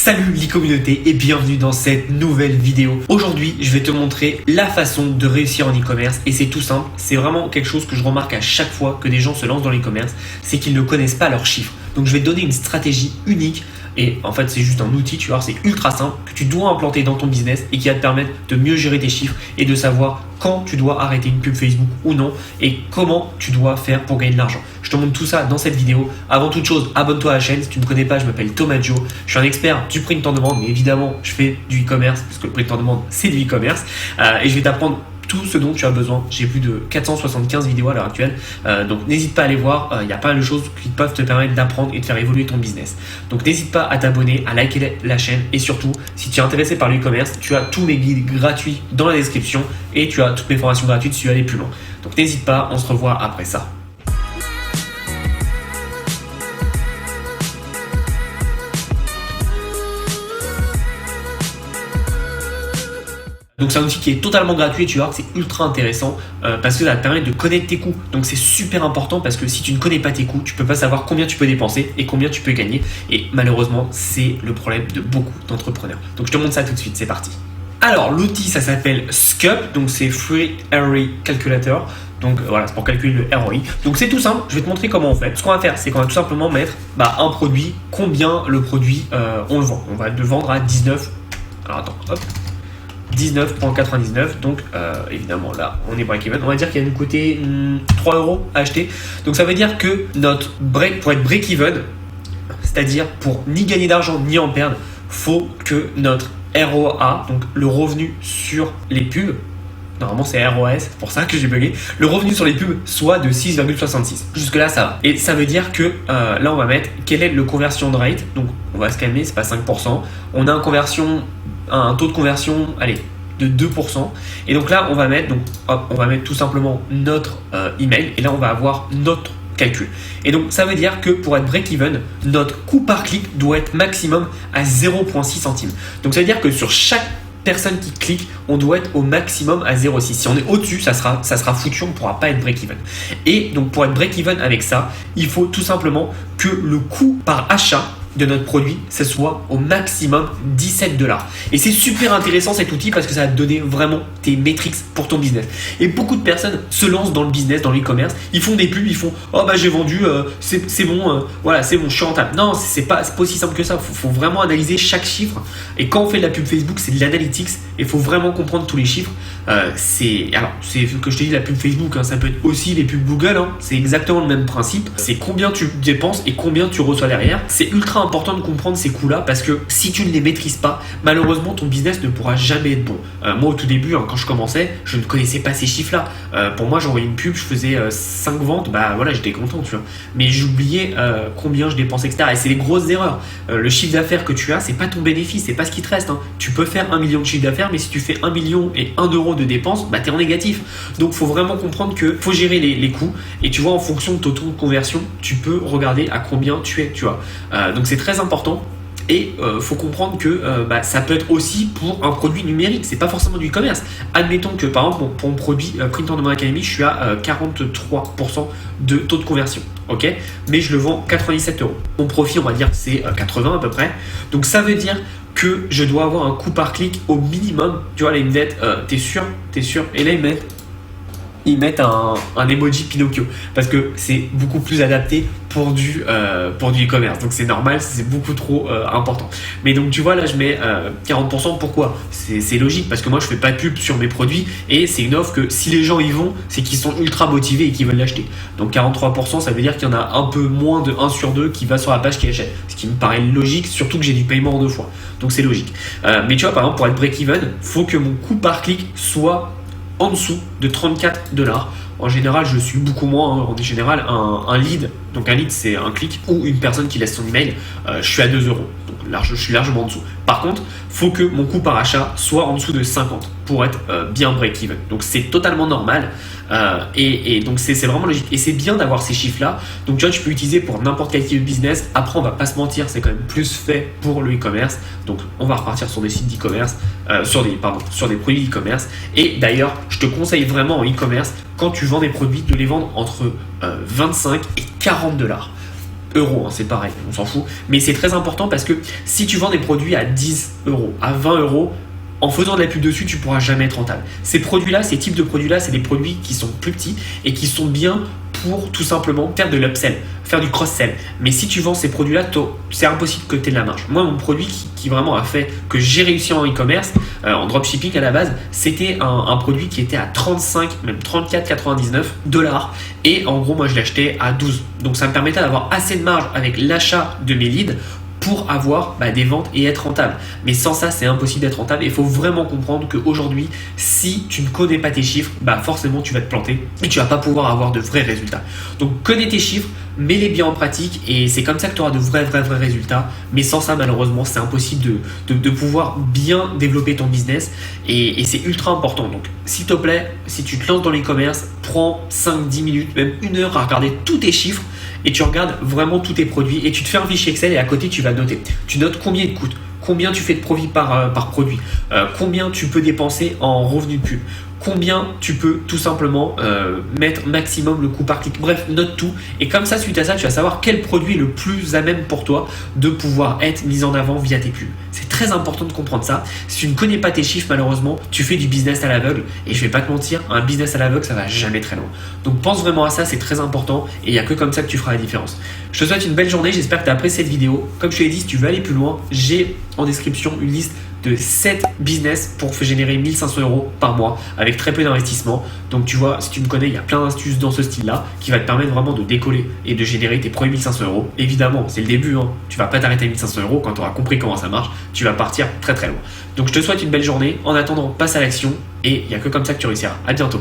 Salut l'e-communauté et bienvenue dans cette nouvelle vidéo. Aujourd'hui, je vais te montrer la façon de réussir en e-commerce et c'est tout simple. C'est vraiment quelque chose que je remarque à chaque fois que des gens se lancent dans l'e-commerce, c'est qu'ils ne connaissent pas leurs chiffres. Donc je vais te donner une stratégie unique et en fait c'est juste un outil, tu vois, c'est ultra simple que tu dois implanter dans ton business et qui va te permettre de mieux gérer tes chiffres et de savoir quand tu dois arrêter une pub Facebook ou non et comment tu dois faire pour gagner de l'argent. Je te montre tout ça dans cette vidéo. Avant toute chose, abonne-toi à la chaîne. Si tu ne me connais pas, je m'appelle Thomas Joe. Je suis un expert du print en demande, mais évidemment, je fais du e-commerce parce que le print en demande, c'est du e-commerce. Et je vais t'apprendre tout ce dont tu as besoin. J'ai plus de 475 vidéos à l'heure actuelle. Donc, n'hésite pas à aller voir. Il y a pas mal de choses qui peuvent te permettre d'apprendre et de faire évoluer ton business. Donc, n'hésite pas à t'abonner, à liker la chaîne. Et surtout, si tu es intéressé par l'e-commerce, tu as tous mes guides gratuits dans la description et tu as toutes mes formations gratuites si tu veux aller plus loin. Donc, n'hésite pas. On se revoit après ça. Donc c'est un outil qui est totalement gratuit et tu vois que c'est ultra intéressant parce que ça va te permettre de connaître tes coûts. Donc c'est super important parce que si tu ne connais pas tes coûts, tu peux pas savoir combien tu peux dépenser et combien tu peux gagner. Et malheureusement, c'est le problème de beaucoup d'entrepreneurs. Donc je te montre ça tout de suite, c'est parti. Alors l'outil ça s'appelle SCUP, donc c'est Free ROI Calculator. Donc voilà, c'est pour calculer le ROI. Donc c'est tout simple, je vais te montrer comment on fait. Ce qu'on va faire, c'est qu'on va tout simplement mettre un produit, combien le produit on le vend. On va le vendre à 19. Alors attends, hop. 19,99 donc évidemment là on est break-even, on va dire qu'il va nous coûter 3 € à acheter, donc ça veut dire que notre break, pour être break-even, c'est-à-dire pour ni gagner d'argent ni en perdre, faut que notre ROA, donc le revenu sur les pubs, normalement c'est ROAS, c'est pour ça que j'ai bugué, le revenu sur les pubs soit de 6,66. Jusque là ça va. Et ça veut dire que là on va mettre quel est le conversion rate, donc on va se calmer, c'est pas 5%, on a un taux de conversion, allez, de 2%. Et donc là on va mettre, on va mettre tout simplement notre email et là on va avoir notre calcul. Et donc ça veut dire que pour être break-even, notre coût par clic doit être maximum à 0,6 centimes. Donc ça veut dire que sur chaque personne qui clique, on doit être au maximum à 0,6. Si on est au-dessus, ça sera foutu, on ne pourra pas être break-even. Et donc pour être break-even avec ça, il faut tout simplement que le coût par achat de notre produit, ce soit au maximum 17 $. Et c'est super intéressant cet outil parce que ça va te donner vraiment tes métriques pour ton business. Et beaucoup de personnes se lancent dans le business, dans l'e-commerce, ils font des pubs, ils font « Oh bah j'ai vendu, c'est bon, voilà, c'est bon, je suis rentable ». Non, c'est pas aussi simple que ça, faut vraiment analyser chaque chiffre. Et quand on fait de la pub Facebook, c'est de l'analytics et il faut vraiment comprendre tous les chiffres. C'est que je te dis la pub Facebook, hein, ça peut être aussi les pubs Google, hein, c'est exactement le même principe. C'est combien tu dépenses et combien tu reçois derrière. C'est ultra important de comprendre ces coûts-là parce que si tu ne les maîtrises pas, malheureusement ton business ne pourra jamais être bon. Moi au tout début, hein, quand je commençais, je ne connaissais pas ces chiffres-là. Pour moi, j'envoyais une pub, je faisais 5 ventes, voilà, j'étais content, tu vois. Mais j'oubliais combien je dépensais, etc. Et c'est les grosses erreurs. Le chiffre d'affaires que tu as, c'est pas ton bénéfice, c'est pas ce qui te reste. Hein. Tu peux faire 1 million de chiffre d'affaires, mais si tu fais 1 million et 1 € de dépenses, tu es en négatif. Donc il faut vraiment comprendre que faut gérer les coûts et tu vois en fonction de ton taux de conversion, tu peux regarder à combien tu es, tu vois. Donc c'est très important. Et faut comprendre que ça peut être aussi pour un produit numérique, c'est pas forcément du e-commerce. Admettons que par exemple pour mon produit Print on Demand Academy, je suis à 43% de taux de conversion, ok, mais je le vends 97 €. Mon profit, on va dire, c'est 80 à peu près. Donc ça veut dire que je dois avoir un coût par clic au minimum. Tu vois là ils me mettent, t'es sûr, et là ils mettent un emoji Pinocchio parce que c'est beaucoup plus adapté pour du e-commerce, donc c'est normal, c'est beaucoup trop important. Mais donc tu vois là je mets 40%, pourquoi? C'est logique parce que moi je fais pas de pub sur mes produits et c'est une offre que si les gens y vont, c'est qu'ils sont ultra motivés et qu'ils veulent l'acheter. Donc 43%, ça veut dire qu'il y en a un peu moins de 1 sur 2 qui va sur la page qui achète, ce qui me paraît logique, surtout que j'ai du paiement en 2 fois, donc c'est logique. Mais tu vois par exemple pour être break-even, faut que mon coût par clic soit en dessous de 34 $. En général, je suis beaucoup moins. En général, un lead, donc un lead, c'est un clic ou une personne qui laisse son email. Je suis à 2 €. Donc je suis largement en dessous. Par contre, faut que mon coût par achat soit en dessous de 50 pour être bien break-even. Donc c'est totalement normal. Et donc c'est vraiment logique. Et c'est bien d'avoir ces chiffres-là. Donc tu vois, tu peux utiliser pour n'importe quel type de business. Après, on va pas se mentir, c'est quand même plus fait pour le e-commerce. Donc on va repartir sur des sites d'e-commerce, sur des produits d'e-commerce. Et d'ailleurs, je te conseille vraiment en e-commerce, quand tu vends des produits, de les vendre entre 25 et 40 $. euros, hein, c'est pareil, on s'en fout. Mais c'est très important parce que si tu vends des produits à 10 euros, à 20 euros, en faisant de la pub dessus, tu pourras jamais être rentable. Ces produits-là, ces types de produits-là, c'est des produits qui sont plus petits et qui sont bien pour tout simplement faire de l'upsell, faire du cross-sell. Mais si tu vends ces produits-là, c'est impossible que tu aies de la marge. Moi, mon produit qui vraiment a fait que j'ai réussi en e-commerce, en dropshipping à la base, c'était un produit qui était à 35, même 34,99 $. Et en gros, moi, je l'achetais à 12. Donc, ça me permettait d'avoir assez de marge avec l'achat de mes leads pour avoir des ventes et être rentable. Mais sans ça, c'est impossible d'être rentable. Et il faut vraiment comprendre qu'aujourd'hui, si tu ne connais pas tes chiffres, forcément, tu vas te planter et tu vas pas pouvoir avoir de vrais résultats. Donc, connais tes chiffres, mets-les bien en pratique et c'est comme ça que tu auras de vrais résultats. Mais sans ça, malheureusement, c'est impossible de pouvoir bien développer ton business et c'est ultra important. Donc, s'il te plaît, si tu te lances dans l'e-commerce, prends 5-10 minutes, même 1 heure à regarder tous tes chiffres et tu regardes vraiment tous tes produits et tu te fais un fichier Excel et à côté, tu vas noter. Tu notes combien il te coûte, combien tu fais de profit par produit, combien tu peux dépenser en revenus de pub, combien tu peux tout simplement mettre maximum le coût par clic. Bref, note tout. Et comme ça, suite à ça, tu vas savoir quel produit est le plus à même pour toi de pouvoir être mis en avant via tes pubs. C'est très important de comprendre ça. Si tu ne connais pas tes chiffres, malheureusement, tu fais du business à l'aveugle. Et je vais pas te mentir, un business à l'aveugle, ça va jamais très loin. Donc pense vraiment à ça, c'est très important. Et il n'y a que comme ça que tu feras la différence. Je te souhaite une belle journée. J'espère que tu as apprécié cette vidéo. Comme je te l'ai dit, si tu veux aller plus loin, j'ai en description une liste de 7 business pour générer 1 500 € par mois avec très peu d'investissement. Donc tu vois, si tu me connais, il y a plein d'astuces dans ce style-là qui va te permettre vraiment de décoller et de générer tes premiers 1 500 €. Évidemment, c'est le début, hein. Tu vas pas t'arrêter à 1 500 € quand tu auras compris comment ça marche. Tu vas partir très loin. Donc je te souhaite une belle journée. En attendant, passe à l'action et il n'y a que comme ça que tu réussiras. À bientôt.